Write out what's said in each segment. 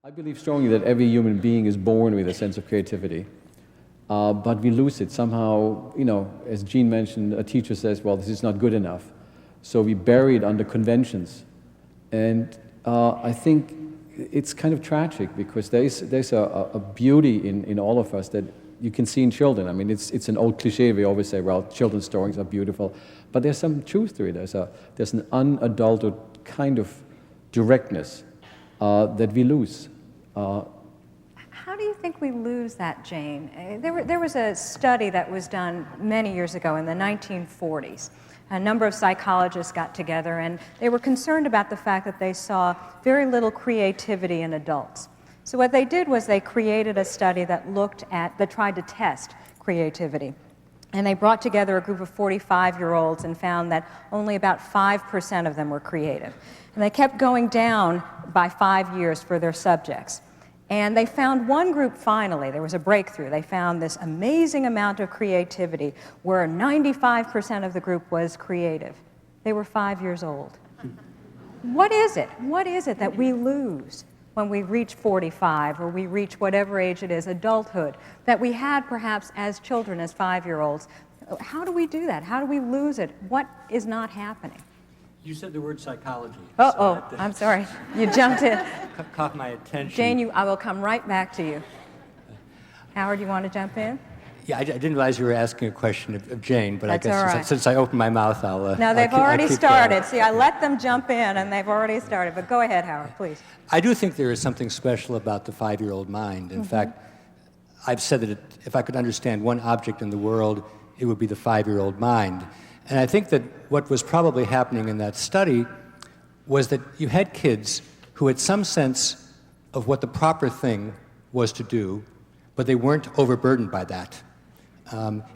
I believe strongly that every human being is born with a sense of creativity, but we lose it somehow. As Jean mentioned, a teacher says, well, this is not good enough. So we bury it under conventions. And I think it's kind of tragic because there's a beauty in all of us that you can see in children. I mean, it's an old cliche. We always say, well, children's stories are beautiful. But there's some truth to it. There's an unadulterated kind of directness that we lose. How do you think we lose that, Jane? There was a study that was done many years ago in the 1940s. A number of psychologists got together, and they were concerned about the fact that they saw very little creativity in adults. So what they did was they created a study that tried to test creativity. And they brought together a group of 45-year-olds and found that only about 5% of them were creative. And they kept going down by 5 years for their subjects. And they found one group finally, there was a breakthrough. They found this amazing amount of creativity where 95% of the group was creative. They were 5 years old. What is it? What is it that we lose when we reach 45 or we reach whatever age it is, adulthood, that we had perhaps as children, as 5-year-olds? How do we do that? How do we lose it? What is not happening? You said the word psychology. I'm sorry. You jumped in. Caught my attention. Jane, I will come right back to you. Howard, you want to jump in? Yeah, I didn't realize you were asking a question of Jane, but That's I guess all right. since I opened my mouth, No, they've already started. See, I let them jump in, and they've already started. But go ahead, Howard, please. I do think there is something special about the 5-year-old mind. In fact, I've said that if I could understand one object in the world, it would be the 5-year-old mind. And I think that what was probably happening in that study was that you had kids who had some sense of what the proper thing was to do, but they weren't overburdened by that.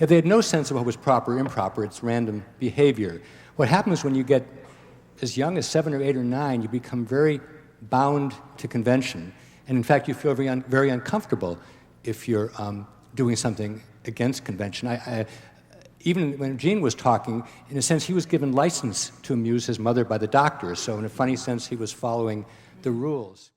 If they had no sense of what was proper or improper, it's random behavior. What happens when you get as young as 7 or 8 or 9, you become very bound to convention. And in fact, you feel very uncomfortable if you're doing something against convention. Even when Gene was talking, in a sense, he was given license to amuse his mother by the doctor. So in a funny sense, he was following the rules.